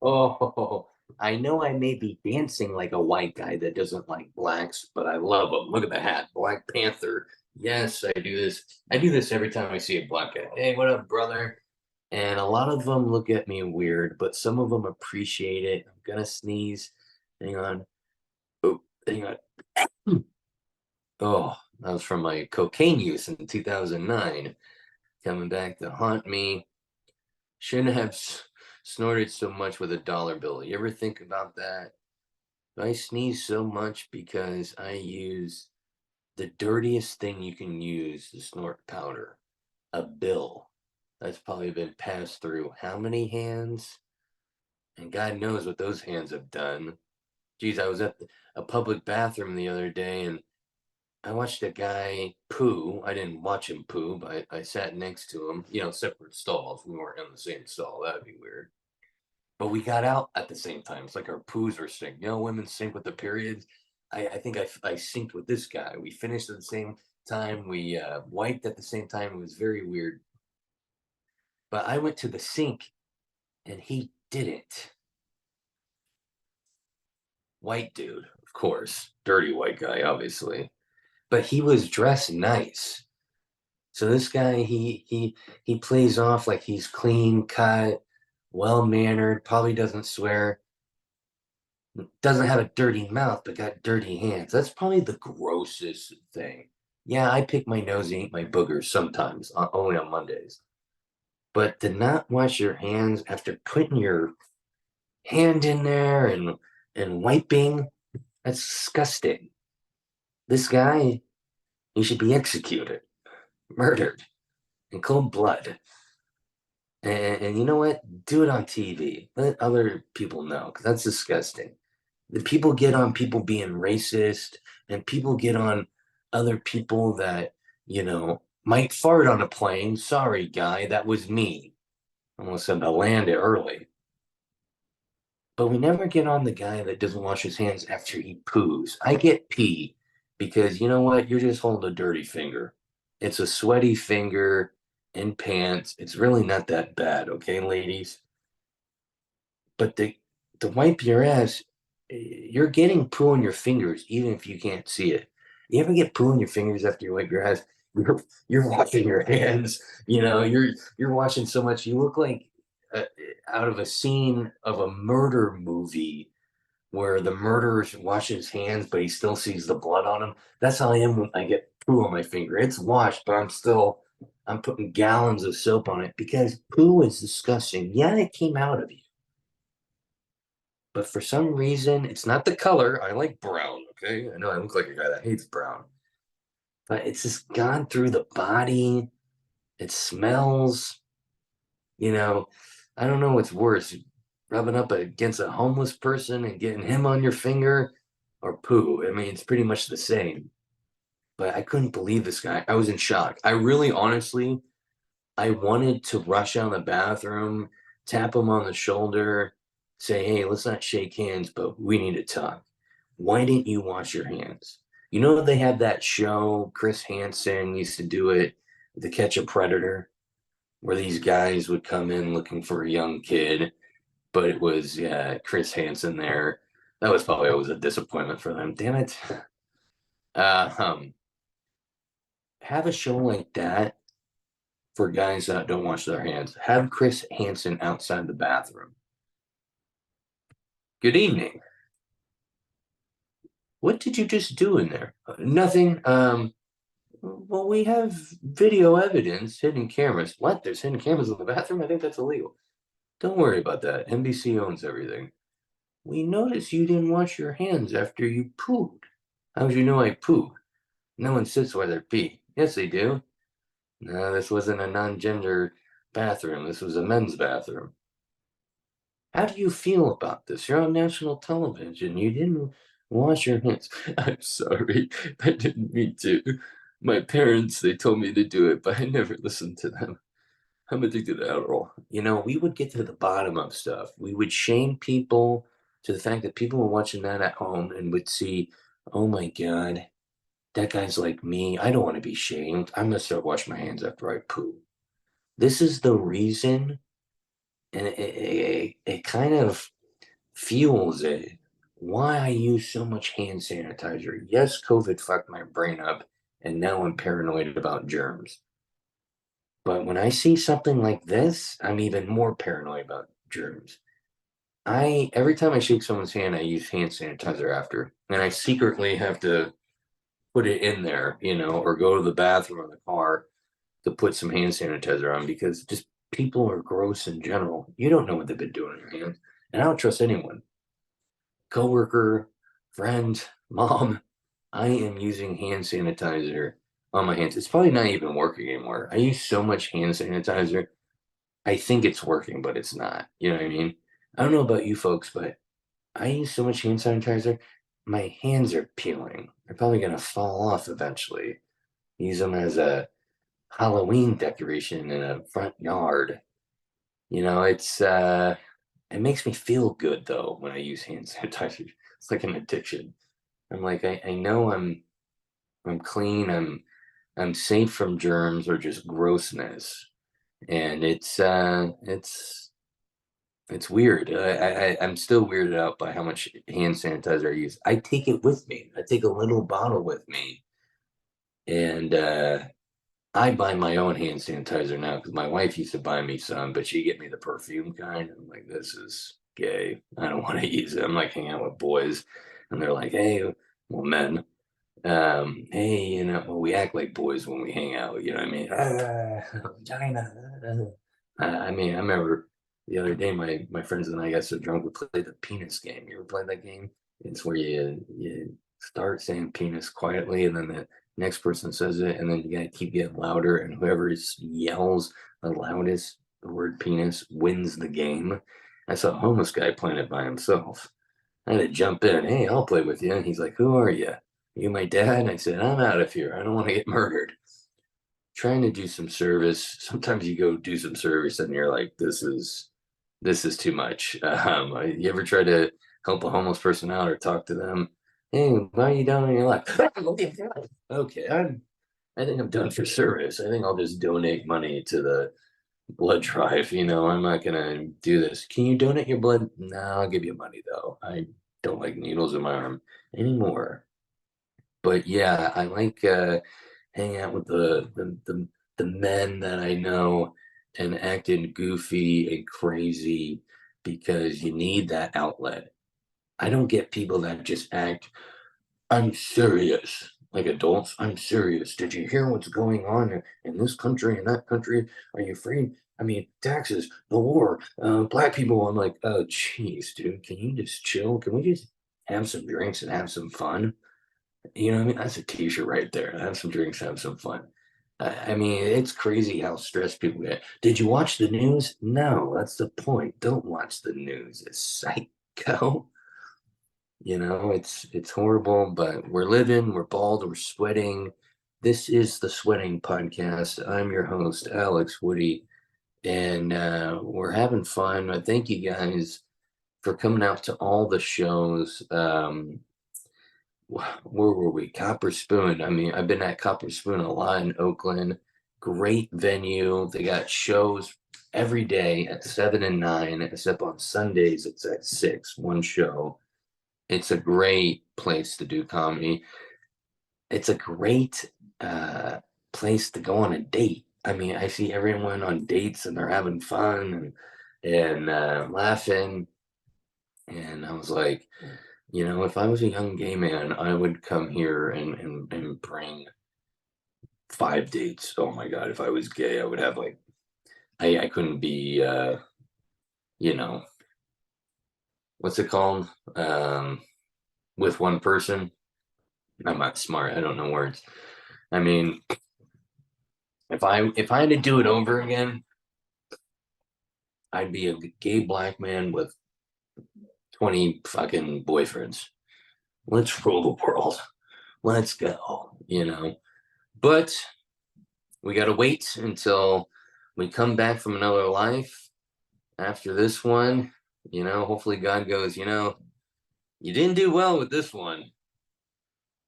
Oh, I know I may be dancing like a white guy that doesn't like blacks, but I love them. Look at the hat, Black Panther. Yes, I do this. I do this every time I see a black guy. Hey, what up, brother? And a lot of them look at me weird, but some of them appreciate it. I'm gonna sneeze. Hang on. Oh, hang on. Oh, that was from my cocaine use in 2009, coming back to haunt me. Shouldn't have snorted so much with a dollar bill. You ever think about that? I sneeze so much because I use the dirtiest thing you can use to snort powder, a bill. That's probably been passed through how many hands? And God knows what those hands have done. Geez, I was at a public bathroom the other day and I watched a guy poo. I didn't watch him poo, but I sat next to him, separate stalls. We weren't in the same stall. That'd be weird. But we got out at the same time. It's like our poos were synced. Women sync with the periods. I think I synced with this guy. We finished at the same time. We wiped at the same time. It was very weird. But I went to the sink and he didn't. White dude, of course. Dirty white guy, obviously. But he was dressed nice. So this guy, he plays off like he's clean cut, well mannered, probably doesn't swear, doesn't have a dirty mouth, but got dirty hands. That's probably the grossest thing. Yeah, I pick my nose and eat my boogers sometimes, only on Mondays. But to not wash your hands after putting your hand in there and wiping, that's disgusting. This guy, he should be executed, murdered in cold blood. And you know what? Do it on TV. Let other people know, because that's disgusting. The people get on people being racist, and people get on other people that, might fart on a plane. Sorry, guy, that was me. Almost said to land it early. But we never get on the guy that doesn't wash his hands after he poos. I get pee because you know what? You're just holding a dirty finger. It's a sweaty finger in pants. It's really not that bad, okay, ladies? But to wipe your ass, you're getting poo on your fingers, even if you can't see it. You ever get poo on your fingers after you wipe your ass? You're washing your hands. You're washing so much. You look like uh, out of a scene of a murder movie where the murderer washes his hands, but he still sees the blood on him. That's how I am when I get poo on my finger. It's washed, but I'm putting gallons of soap on it because poo is disgusting. Yeah, it came out of you. But for some reason, it's not the color. I like brown, okay? I know I look like a guy that hates brown, but it's just gone through the body. It smells, you know, I don't know what's worse, rubbing up against a homeless person and getting him on your finger or poo. I mean, it's pretty much the same. But I couldn't believe this guy. I was in shock. I really, honestly, I wanted to rush out of the bathroom, tap him on the shoulder, say, hey, let's not shake hands, but we need to talk. Why didn't you wash your hands? They had that show, Chris Hansen used to do it, To Catch a Predator, where these guys would come in looking for a young kid, but it was, yeah, Chris Hansen there. That was probably always a disappointment for them. Damn it. Uh, um, have a show like that for guys that don't wash their hands. Have Chris Hansen outside the bathroom. Good evening. What did you just do in there? Nothing. Well, we have video evidence, hidden cameras. What? There's hidden cameras in the bathroom? I think that's illegal. Don't worry about that. NBC owns everything. We noticed you didn't wash your hands after you pooed. How would you know I pooed? No one sits where they pee. Yes, they do. No, this wasn't a non-gender bathroom. This was a men's bathroom. How do you feel about this? You're on national television. You didn't wash your hands. I'm sorry. I didn't mean to. My parents, they told me to do it, but I never listened to them. I'm addicted to Adderall. We would get to the bottom of stuff. We would shame people to the fact that people were watching that at home and would see, oh my God, that guy's like me. I don't want to be shamed. I'm going to start washing my hands after I poo. This is the reason and it kind of fuels it. Why I use so much hand sanitizer. Yes, COVID fucked my brain up, and now I'm paranoid about germs. But when I see something like this, I'm even more paranoid about germs. I every time I shake someone's hand, I use hand sanitizer after, and I secretly have to put it in there, or go to the bathroom in the car to put some hand sanitizer on because just people are gross in general. You don't know what they've been doing in your hands, and I don't trust anyone. Coworker, friend, mom. I am using hand sanitizer on my hands. It's probably not even working anymore. I use so much hand sanitizer. I think it's working, but it's not. You know what I mean? I don't know about you folks, but I use so much hand sanitizer, my hands are peeling. They're probably gonna fall off eventually. Use them as a Halloween decoration in a front yard. It makes me feel good though when I use hand sanitizer. It's like an addiction. I'm like, I know I'm clean, I'm safe from germs or just grossness. And it's weird. I'm still weirded out by how much hand sanitizer I use. I take it with me. I take a little bottle with me, and I buy my own hand sanitizer now because my wife used to buy me some, but she get me the perfume kind. I'm like, this is gay. I don't want to use it. I'm like hanging out with boys, and they're like, hey, well, men. Hey, well, we act like boys when we hang out. You know what I mean? Vagina. I mean, I remember the other day, my friends and I got so drunk we played the penis game. You ever played that game? It's where you start saying penis quietly, and then the next person says it, and then you gotta keep getting louder, and whoever yells the loudest the word penis wins the game. I saw a homeless guy playing it by himself. I had to jump in. Hey, I'll play with you. And he's like, who are you? Are you my dad? And I said, I'm out of here. I don't want to get murdered. Trying to do some service. Sometimes you go do some service and you're like, this is too much. You ever try to help a homeless person out or talk to them? Hey, why are you down on your life? Okay, I think I'm done for service. I think I'll just donate money to the blood drive. I'm not gonna do this. Can you donate your blood? No, I'll give you money though. I don't like needles in my arm anymore. But yeah, I like hanging out with the men that I know and acting goofy and crazy because you need that outlet. I don't get people that just act I'm serious. Like adults, I'm serious. Did you hear what's going on in this country and that country? Are you afraid? I mean, taxes, the war, black people. I'm like, oh, jeez, dude, can you just chill? Can we just have some drinks and have some fun? You know what I mean? That's a t-shirt right there. Have some drinks, have some fun. I mean, it's crazy how stressed people get. Did you watch the news? No, that's the point. Don't watch the news. It's psycho. It's horrible, but we're living, we're bald, we're sweating. This is the Sweating Podcast. I'm your host, Alex Woody, and we're having fun. I thank you guys for coming out to all the shows. Where were we? Copper Spoon. I mean, I've been at Copper Spoon a lot in Oakland. Great venue. They got shows every day at 7 and 9, except on Sundays it's at 6, one show. It's a great place to do comedy. It's a great place to go on a date. I mean, I see everyone on dates and they're having fun and laughing. And I was like, if I was a young gay man, I would come here and bring 5 dates. Oh my God, if I was gay, I would have like, I couldn't be, you know, what's it called? With one person. I'm not smart. I don't know words. I mean, if I had to do it over again, I'd be a gay black man with 20 fucking boyfriends. Let's rule the world. Let's go. But we got to wait until we come back from another life after this one. Hopefully God goes, you didn't do well with this one.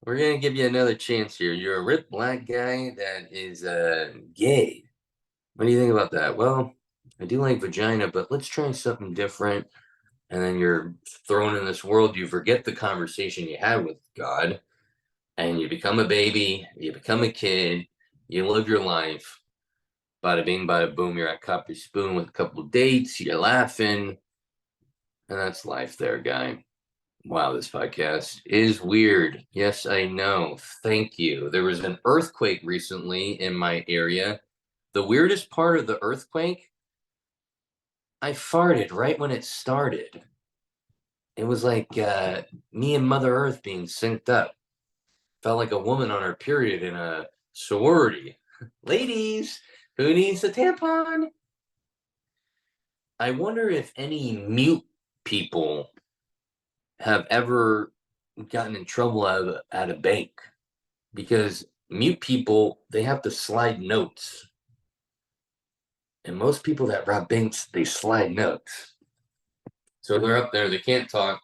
We're going to give you another chance here. You're a ripped black guy that is gay. What do you think about that? Well, I do like vagina, but let's try something different. And then you're thrown in this world. You forget the conversation you had with God, and you become a baby. You become a kid. You live your life. Bada bing, bada boom. You're at Copper Spoon with a couple of dates. You're laughing, and that's life, there, guy. Wow, this podcast is weird. Yes, I know. Thank you. There was an earthquake recently in my area. The weirdest part of the earthquake, I farted right when it started. It was like me and Mother Earth being synced up. Felt like a woman on her period in a sorority. Ladies, who needs a tampon? I wonder if any mute people have ever gotten in trouble at a bank, because mute people, they have to slide notes, and most people that rob banks, they slide notes. So they're up there, they can't talk.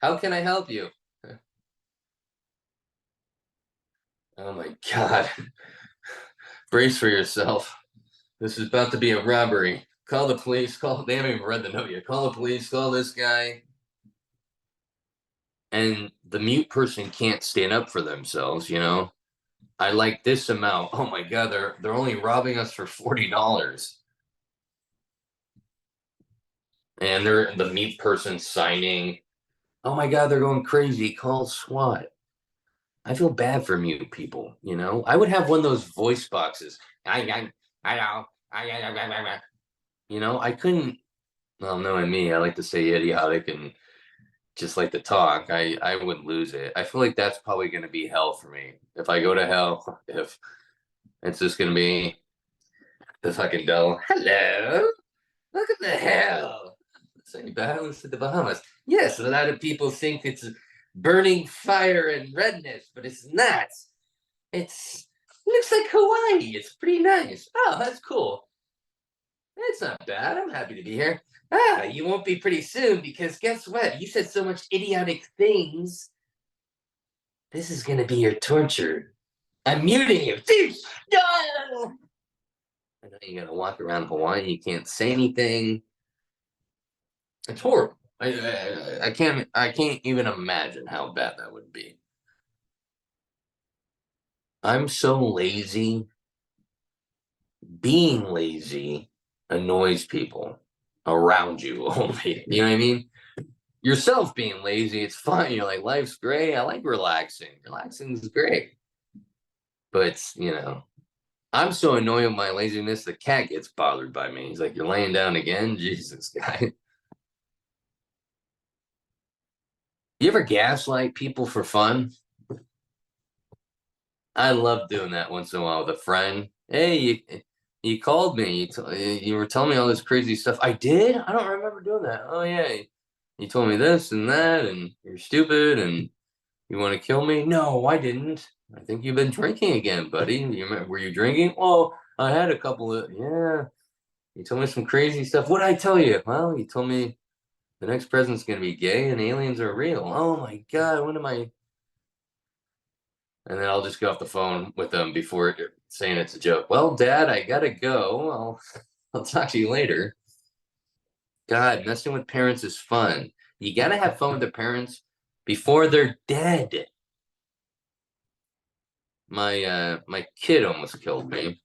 How can I help you? Oh my god. Brace for yourself. This is about to be a robbery. Call the police. They haven't even read the note yet. Call the police. Call this guy. And the mute person can't stand up for themselves. I like this amount. Oh my god, they're only robbing us for $40, and they're the mute person signing. Oh my god, they're going crazy. Call SWAT. I feel bad for mute people. I would have one of those voice boxes. I know. I couldn't. Well, knowing me, I like to say idiotic and just like to talk. I would lose it. I feel like that's probably going to be hell for me. If I go to hell, if it's just going to be the fucking devil. Hello, welcome to hell. Say Bahamas to the Bahamas. Yes, a lot of people think it's burning fire and redness, but it's not. It's looks like Hawaii. It's pretty nice. Oh, that's cool. It's not bad. I'm happy to be here. Ah, you won't be pretty soon, because guess what? You said so much idiotic things. This is gonna be your torture. I'm muting you. No! I know you gotta walk around Hawaii. You can't say anything. It's horrible. I can't even imagine how bad that would be. I'm so lazy. Being lazy annoys people around you only. You know what I mean? Yourself being lazy, it's fine. You're like, life's great. I like relaxing. Relaxing is great. But, I'm so annoyed with my laziness, the cat gets bothered by me. He's like, "You're laying down again?" Jesus, guy. You ever gaslight people for fun? I love doing that once in a while with a friend. Hey, you called me. You were telling me all this crazy stuff. I did? I don't remember doing that. Oh, yeah. You told me this and that, and you're stupid, and you want to kill me? No, I didn't. I think you've been drinking again, buddy. Were you drinking? Well, I had a couple of, yeah. You told me some crazy stuff. What did I tell you? Well, you told me the next president's going to be gay and aliens are real. Oh my God, what am I? And then I'll just get off the phone with them before saying it's a joke. Well, Dad, I gotta go. I'll talk to you later. God, messing with parents is fun. You gotta have fun with the parents before they're dead. My kid almost killed me.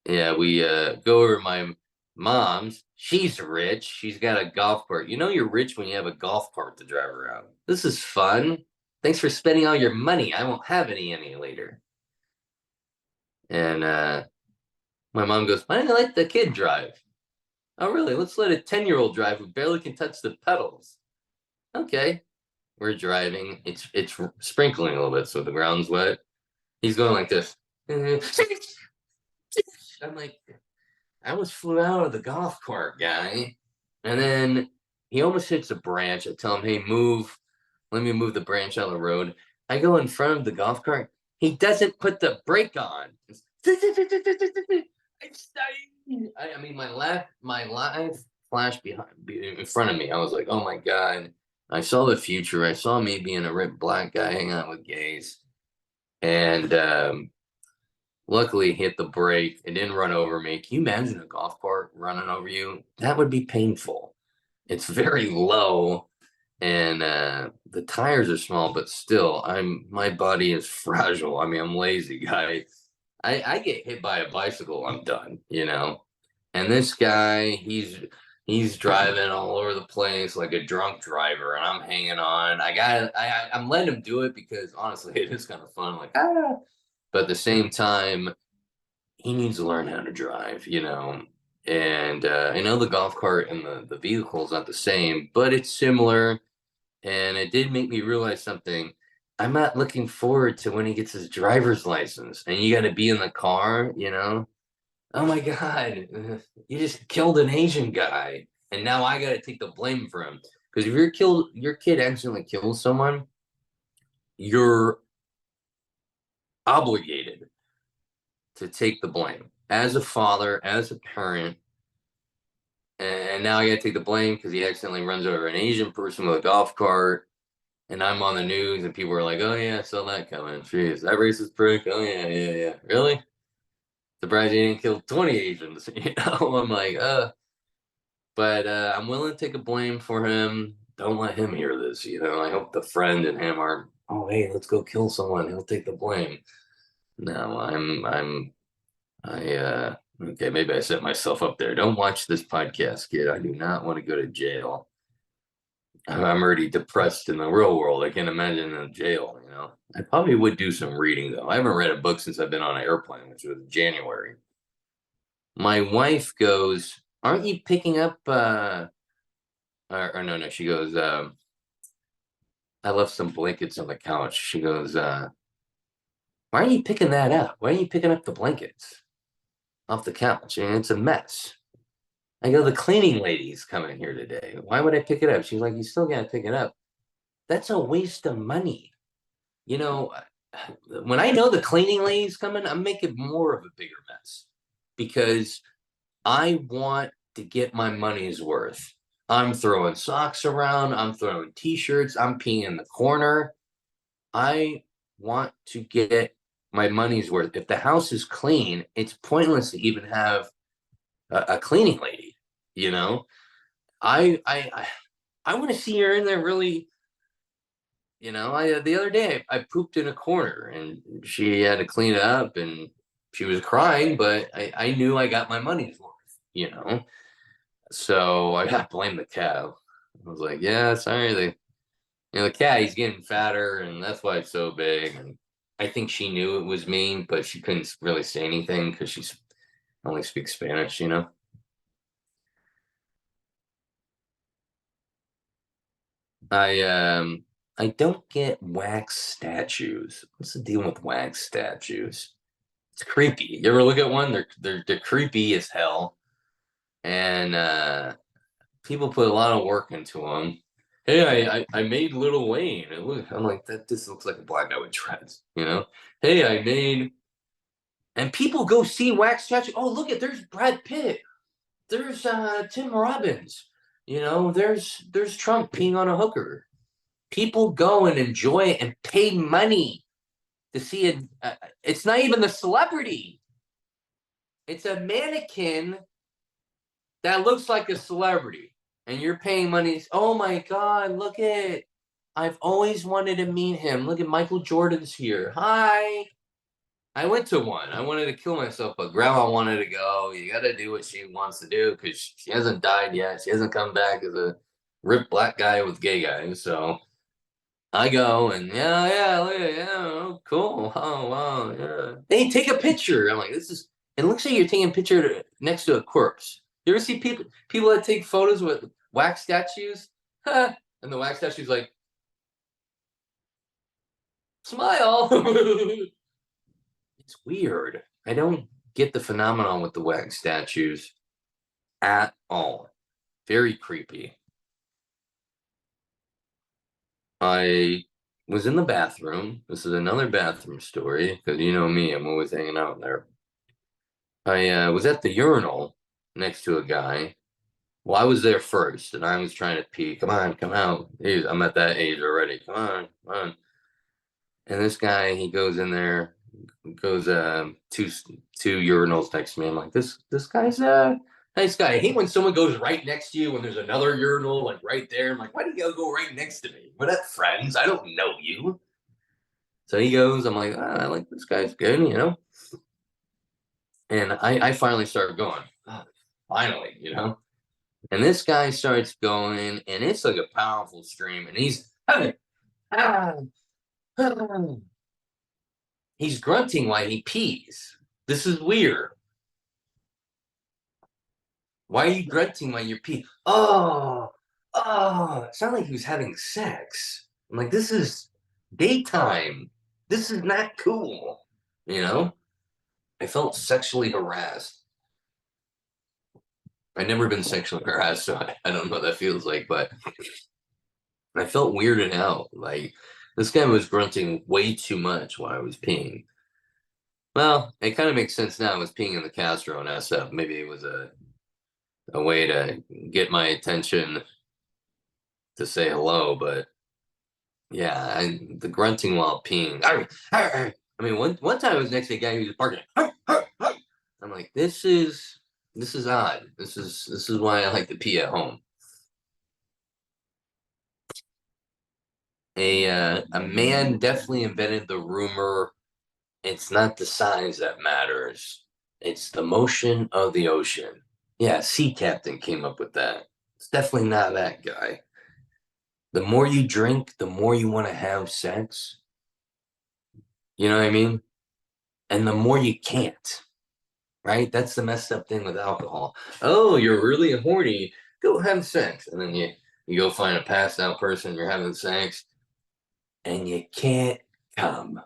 Yeah, we go over to my mom's. She's rich. She's got a golf cart. You're rich when you have a golf cart to drive around. This is fun. Thanks for spending all your money. I won't have any later. And my mom goes, "Why don't you let the kid drive?" "Oh, really? Let's let a 10-year-old drive who barely can touch the pedals." Okay. We're driving. It's sprinkling a little bit, so the ground's wet. He's going like this. I'm like, I almost flew out of the golf cart, guy. And then he almost hits a branch. I tell him, "Hey, move. Let me move the branch out of the road." I go in front of the golf cart. He doesn't put the brake on. I mean, my life flashed in front of me. I was like, "Oh my God." I saw the future. I saw me being a ripped black guy hanging out with gays. And Luckily, hit the brake. It didn't run over me. Can you imagine a golf cart running over you? That would be painful. It's very low, and the tires are small, but still, my body is fragile. I mean, I'm lazy guy. I get hit by a bicycle, I'm done, you know. And this guy, he's driving all over the place like a drunk driver, and I'm hanging on. I'm letting him do it because honestly, it is kind of fun. Like but at the same time, he needs to learn how to drive, you know. And I know the golf cart and the vehicle is not the same, but it's similar. And it did make me realize something. I'm not looking forward to when he gets his driver's license and you got to be in the car, you know? Oh my God, you just killed an Asian guy. And now I got to take the blame for him. Because if your kid accidentally kills someone, you're obligated to take the blame as a father, as a parent. And now I got to take the blame because he accidentally runs over an Asian person with a golf cart. And I'm on the news, and people are like, "Oh yeah, I saw that coming. Jeez, that racist prick. Oh yeah, yeah, yeah. Really? Surprised he didn't kill 20 Asians." You know, I'm like, but I'm willing to take a blame for him. Don't let him hear this. You know, I hope the friend and him are. Oh hey, let's go kill someone. He'll take the blame. No, okay, maybe I set myself up there. Don't watch this podcast, kid. I do not want to go to jail. I'm already depressed in the real world. I can't imagine in jail, you know. I probably would do some reading though. I haven't read a book since I've been on an airplane, which was January. My wife goes, "Aren't you picking up or no, no, she goes, I left some blankets on the couch." She goes, "Why are you picking that up? Why are you picking up the blankets off the couch? And it's a mess." I go, "The cleaning lady's coming here today. Why would I pick it up?" She's like, "You still gotta pick it up." That's a waste of money. You know, when I know the cleaning lady's coming, I'm making more of a bigger mess because I want to get my money's worth. I'm throwing socks around, I'm throwing t-shirts, I'm peeing in the corner. I want to get my money's worth. If the house is clean, it's pointless to even have a cleaning lady, you know? I want to see her in there really. You know, I the other day I pooped in a corner and she had to clean it up and she was crying, but I knew I got my money's worth, you know. So I got to blame the cat. I was like, yeah, sorry, the cat, he's getting fatter and that's why it's so big. And I think she knew it was me, but she couldn't really say anything because she's only speaks Spanish, you know. I I don't get wax statues. What's the deal with wax statues? It's creepy. You ever look at one? They're creepy as hell, and people put a lot of work into them. Hey, I made Little Wayne. I'm like that. This looks like a black guy with dreads. You know. Hey, I made. And people go see wax statue. Oh, look at there's Brad Pitt. There's Tim Robbins. You know, there's Trump peeing on a hooker. People go and enjoy it and pay money to see it. It's not even the celebrity. It's a mannequin that looks like a celebrity and you're paying money. Oh my God, look at, I've always wanted to meet him. Look at Michael Jordan's here. Hi. I went to one. I wanted to kill myself, but grandma wanted to go. You got to do what she wants to do because she hasn't died yet. She hasn't come back as a ripped black guy with gay guys. So I go and yeah, yeah, yeah, oh, cool. Oh, wow. Yeah. Hey, take a picture. I'm like, this is, it looks like you're taking a picture next to a corpse. You ever see people that take photos with wax statues? Huh. And the wax statue's like, smile. It's weird. I don't get the phenomenon with the wax statues at all. Very creepy. I was in the bathroom. This is another bathroom story because you know me, I'm always hanging out there. I was at the urinal next to a guy. Well, I was there first, and I was trying to pee. Come on, come out. I'm at that age already. Come on, come on. And this guy, he goes in there. goes two urinals next to me. I'm like, this guy's a nice guy. I hate when someone goes right next to you when there's another urinal like right there. I'm like, why do you go right next to me? We're not friends. I don't know you. So he goes. I'm like, I like this guy's good. And I finally started going. "Oh, finally. And this guy starts going, and it's like a powerful stream, and he's grunting while he pees. This is weird. Why are you grunting while you're peeing? Oh, it sounded like he was having sex. I'm like, this is daytime. This is not cool. You know? I felt sexually harassed. I've never been sexually harassed, so I don't know what that feels like, but I felt weirded out. Like, this guy was grunting way too much while I was peeing. Well, it kind of makes sense now. I was peeing in the Castro and SF. Maybe it was a way to get my attention to say hello, but yeah, the grunting while peeing. I mean, one time I was next to a guy who was barking. I'm like, this is odd. This is why I like to pee at home. A man definitely invented the rumor. It's not the size that matters. It's the motion of the ocean. Yeah, Sea Captain came up with that. It's definitely not that guy. The more you drink, the more you want to have sex. You know what I mean? And the more you can't, right? That's the messed up thing with alcohol. Oh, you're really horny. Go have sex. And then you go find a passed out person, you're having sex, and you can't come.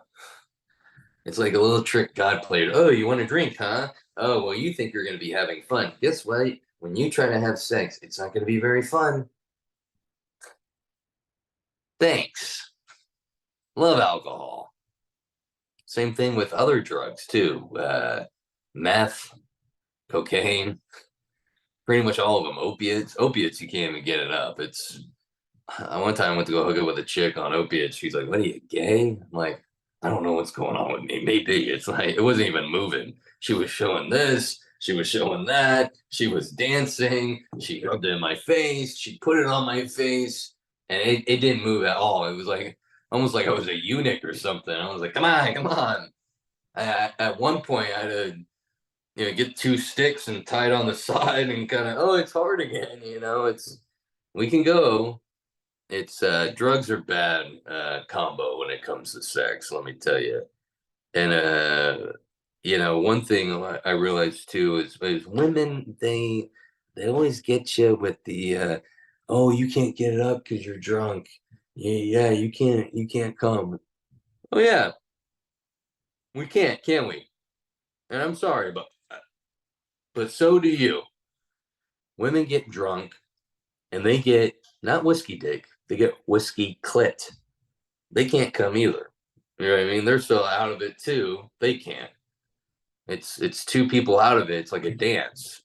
It's like a little trick God played. Oh, you want to drink, huh? Oh, well, you think you're going to be having fun. Guess what? When you try to have sex, it's not going to be very fun. Thanks. Love alcohol. Same thing with other drugs, too. Meth, cocaine, pretty much all of them. Opiates. Opiates, you can't even get it up. One time I went to go hook up with a chick on opiates. She's like, "What are you, gay?" I'm like, "I don't know what's going on with me. Maybe." It's like it wasn't even moving. She was showing this, she was showing that, she was dancing, she rubbed it in my face, she put it on my face, and it didn't move at all. It was like almost like I was a eunuch or something. I was like, "Come on, come on." At one point, I had to get two sticks and tie it on the side and kind of, oh, it's hard again. It's we can go. It's drugs are bad combo when it comes to sex, let me tell you. And one thing I realized too is women they always get you with the oh, you can't get it up because you're drunk. Yeah, you can't come. Oh yeah, we can't, can we? And I'm sorry, but so do you. Women get drunk and they get not whiskey dick, they get whiskey clit. They can't come either. You know what I mean? They're so out of it too. They can't. It's two people out of it. It's like a dance.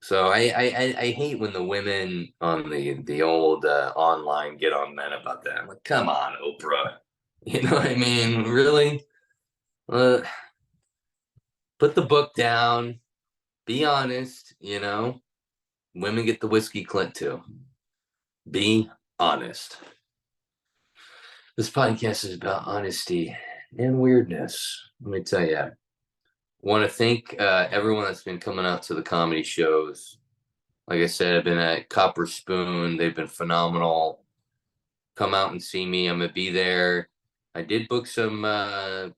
So I hate when the women on the old online get on men about that. I'm like, come on, Oprah. You know what I mean? Really? Uh, put the book down. Be honest. Women get the whiskey clint too. Be honest. This podcast is about honesty and weirdness. Let me tell you. Want to thank everyone that's been coming out to the comedy shows. Like I said, I've been at Copper Spoon. They've been phenomenal. Come out and see me. I'm gonna be there. I did book some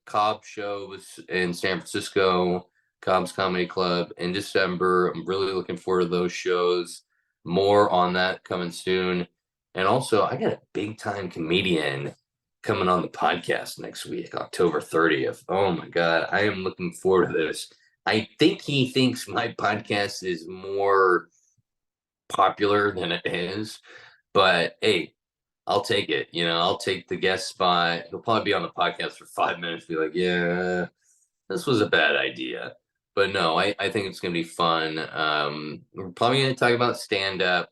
Cobb shows in San Francisco, Cobb's Comedy Club in December. I'm really looking forward to those shows. More on that coming soon. And also, I got a big time comedian coming on the podcast next week, October 30th. Oh my God, I am looking forward to this. I think he thinks my podcast is more popular than it is, but hey, I'll take it. I'll take the guest spot. He'll probably be on the podcast for 5 minutes, be like, yeah, this was a bad idea. But no, I think it's going to be fun. We're probably going to talk about stand up,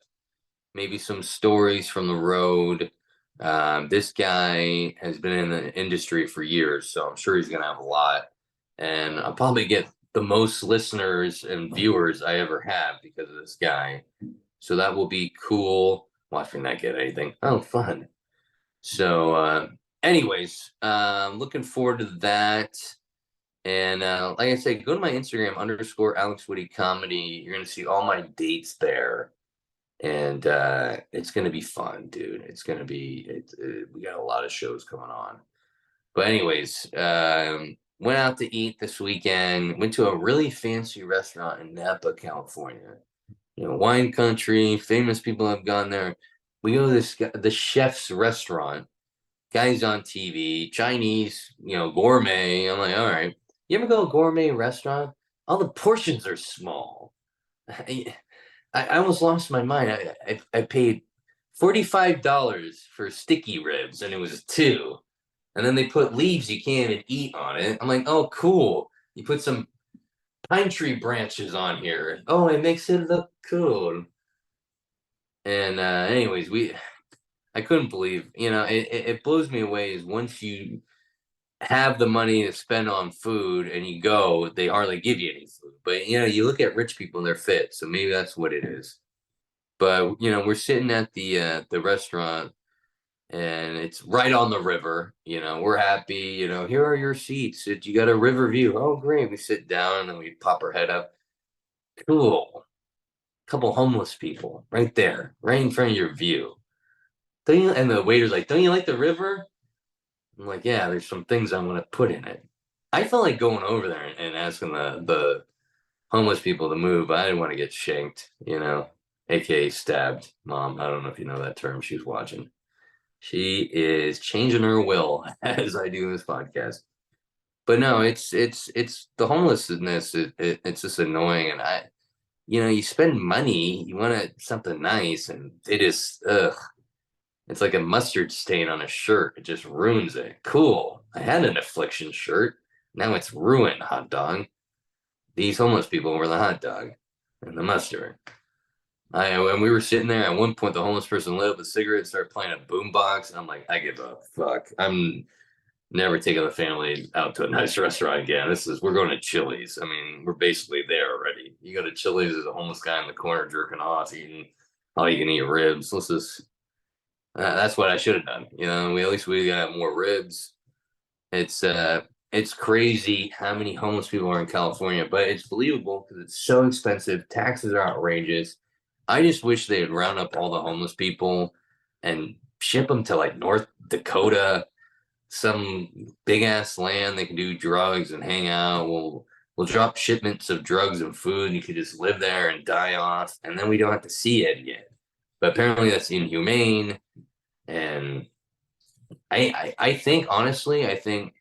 maybe some stories from the road. This guy has been in the industry for years, so I'm sure he's gonna have a lot, and I'll probably get the most listeners and viewers I ever have because of this guy. So that will be cool. Watch me not get anything. Oh, fun. So, anyways, looking forward to that. And like I said, go to my Instagram _ Alex Woody Comedy. You're gonna see all my dates there, and it's gonna be fun, dude. It's gonna be. We got a lot of shows going on. But anyways, went out to eat this weekend. Went to a really fancy restaurant in Napa, California. Wine country. Famous people have gone there. We go to the chef's restaurant. Guy's on TV, Chinese, gourmet. I'm like, all right. You ever go to a gourmet restaurant? All the portions are small. I almost lost my mind. I paid $45 for sticky ribs, and it was two. And then they put leaves you can't even eat on it. I'm like, oh, cool. You put some pine tree branches on here. Oh, it makes it look cool. And anyways, I couldn't believe, it blows me away is once you have the money to spend on food and you go, they hardly give you any food. But you look at rich people and they're fit, so maybe that's what it is. But we're sitting at the restaurant and it's right on the river. We're happy. Here are your seats. You got a river view. Oh, great. We sit down and we pop our head up. Cool. Couple homeless people right there, right in front of your view. Don't you? And the waiter's like, "Don't you like the river?" I'm like, "Yeah, there's some things I'm gonna put in it." I felt like going over there and asking the homeless people to move, but I didn't want to get shanked, aka stabbed. Mom, I don't know if you know that term. She's watching. She is changing her will as I do this podcast. But no, it's the homelessness. It's just annoying, and you spend money, you want something nice, and it is ugh. It's like a mustard stain on a shirt. It just ruins it. Cool. I had an affliction shirt. Now it's ruined, hot dog. These homeless people were the hot dog and the mustard. When we were sitting there, at one point, the homeless person lit up a cigarette, started playing a boombox. I'm like, I give a fuck. I'm never taking the family out to a nice restaurant again. We're going to Chili's. I mean, we're basically there already. You go to Chili's, there's a homeless guy in the corner jerking off, eating all you can eat ribs. That's what I should have done. At least we got more ribs. It's uh, it's crazy how many homeless people are in California, but it's believable because it's so expensive. Taxes are outrageous. I just wish they'd round up all the homeless people and ship them to like North Dakota, some big ass land they can do drugs and hang out. We'll drop shipments of drugs and food, and you can just live there and die off, and then we don't have to see it again. But apparently that's inhumane, and I think honestly, I think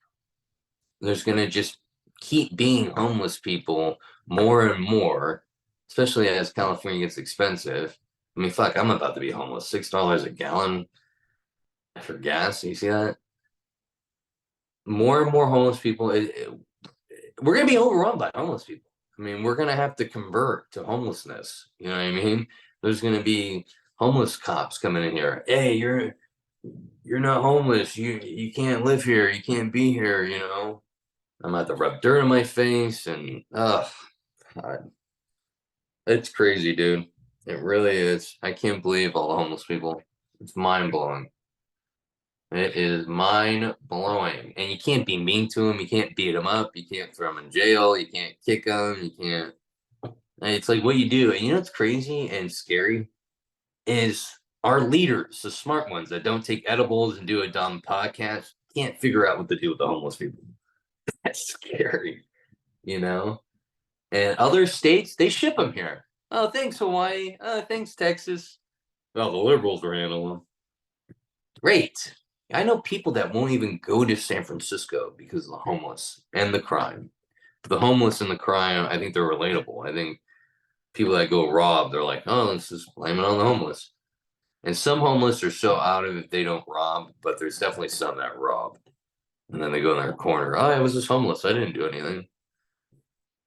there's gonna just keep being homeless people more and more, especially as California gets expensive. I mean, fuck, I'm about to be homeless. $6 a gallon for gas. You see that? More and more homeless people. We're gonna be overrun by homeless people. I mean, we're gonna have to convert to homelessness. You know what I mean? There's gonna be homeless cops coming in here. Hey, you're not homeless. You can't live here. You can't be here. I'm about to rub dirt on my face, and God, it's crazy, dude. It really is. I can't believe all the homeless people. It's mind blowing. It is mind blowing, and you can't be mean to them. You can't beat them up. You can't throw them in jail. You can't kick them. You can't. It's like what you do, and what's crazy and scary is our leaders, the smart ones that don't take edibles and do a dumb podcast, can't figure out what to do with the homeless people. That's scary, you know? And other states, they ship them here. Oh, thanks, Hawaii. Oh, thanks, Texas. Well, the liberals are handling them. Great. I know people that won't even go to San Francisco because of the homeless and the crime. The homeless and the crime, I think they're relatable. I think people that go rob, they're like, oh, let's just blame it on the homeless. And some homeless are so out of it they don't rob, but there's definitely some that rob. And then they go in their corner. Oh, I was just homeless. I didn't do anything.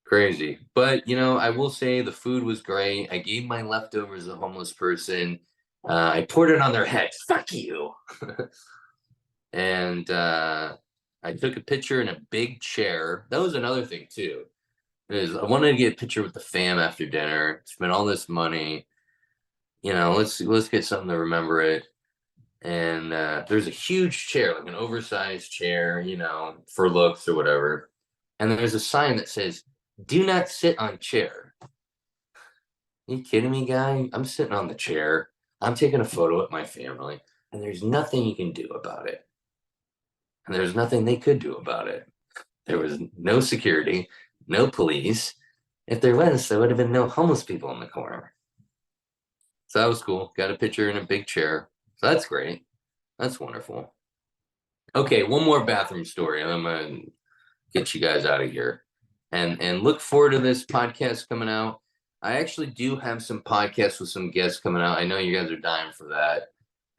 Crazy. But, I will say the food was great. I gave my leftovers to a homeless person. I poured it on their heads. Fuck you. And I took a picture in a big chair. That was another thing too. Is I wanted to get a picture with the fam after dinner. Spent all this money. Let's get something to remember it. And there's a huge chair, like an oversized chair, for looks or whatever. And there's a sign that says, "Do not sit on chair." Are you kidding me, guy? I'm sitting on the chair. I'm taking a photo with my family, and there's nothing you can do about it. And there's nothing they could do about it. There was no security, no police. If there was, there would have been no homeless people in the corner. So that was cool. Got a picture in a big chair. So that's great. That's wonderful. Okay, one more bathroom story, and I'm gonna get you guys out of here. And look forward to this podcast coming out. I actually do have some podcasts with some guests coming out. I know you guys are dying for that.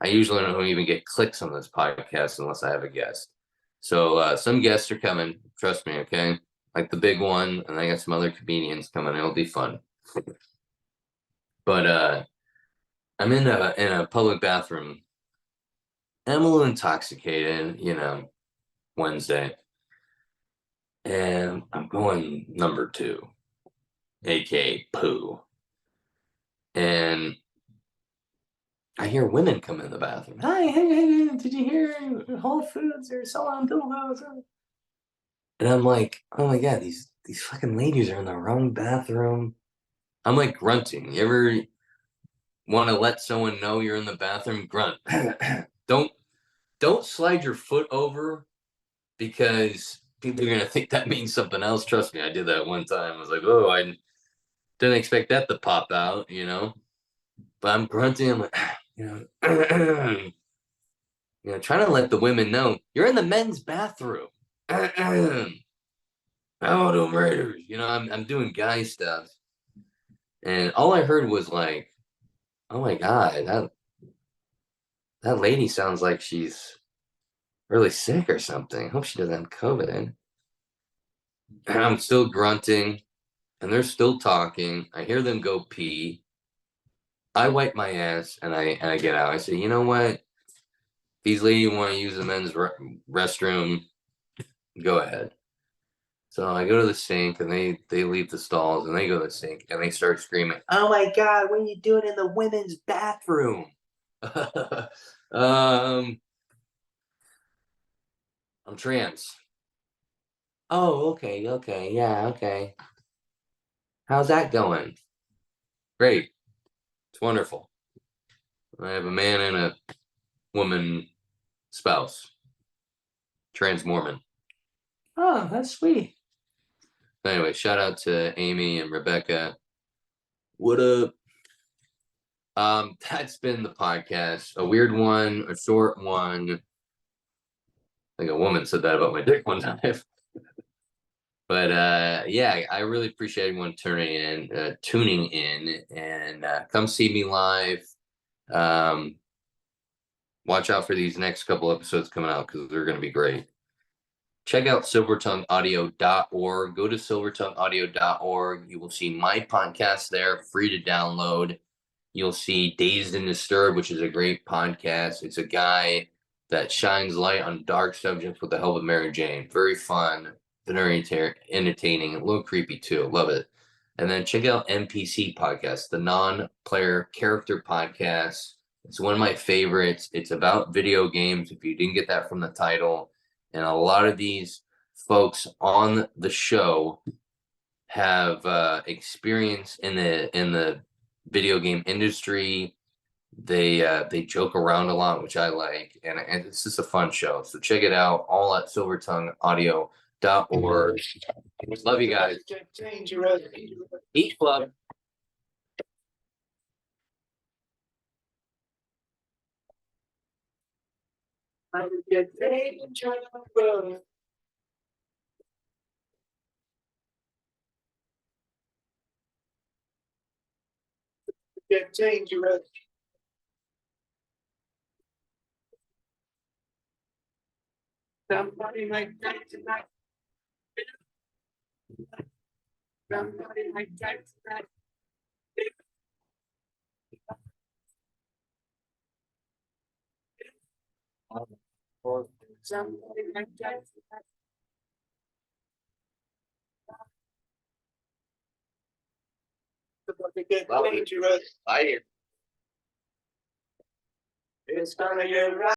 I usually don't even get clicks on this podcast unless I have a guest. So some guests are coming. Trust me, okay? Like the big one, and I got some other comedians coming. It'll be fun. But I'm in a public bathroom. I'm a little intoxicated, Wednesday, and I'm going number two, aka poo. And I hear women come in the bathroom. Hi, hey, did you hear Whole Foods are selling dildos? And I'm like, oh my god, these fucking ladies are in the wrong bathroom. I'm like grunting. You ever want to let someone know you're in the bathroom? Grunt. don't don't slide your foot over because people are gonna think that means something else. Trust me, I did that one time. I was like, oh, I didn't expect that to pop out. But I'm grunting. I'm like, trying to let the women know you're in the men's bathroom. Oh, the Raiders. I'm doing guy stuff. And all I heard was like, oh my God, that lady sounds like she's really sick or something. Hope she doesn't have COVID. And I'm still grunting and they're still talking. I hear them go pee. I wipe my ass and I get out. I say, you know what? These ladies want to use the men's restroom. Go ahead. So I go to the sink and they leave the stalls and they go to the sink and they start screaming, "Oh my God, what are you doing in the women's bathroom?" I'm trans. Oh, okay, yeah, okay. How's that going? Great. It's wonderful. I have a man and a woman spouse, trans Mormon. Oh, that's sweet. Anyway, shout out to Amy and Rebecca. What up? That's been the podcast. A weird one, a short one. I think a woman said that about my dick one time. But yeah, I really appreciate everyone tuning in, and come see me live. Um, watch out for these next couple episodes coming out because they're going to be great. Check out silvertongueaudio.org. Go to silvertongueaudio.org. You will see my podcast there, free to download. You'll see Dazed and Disturbed, which is a great podcast. It's a guy that shines light on dark subjects with the help of Mary Jane. Very fun, very entertaining, a little creepy too. Love it. And then check out NPC Podcast, the non-player character podcast. It's one of my favorites. It's about video games, if you didn't get that from the title. And a lot of these folks on the show have experience in the video game industry. They joke around a lot, which I like, and it's just a fun show. So check it out, all at silvertongueaudio.org. Love you guys. Eat club. Somebody like that tonight. Somebody like that tonight. It's gonna get right.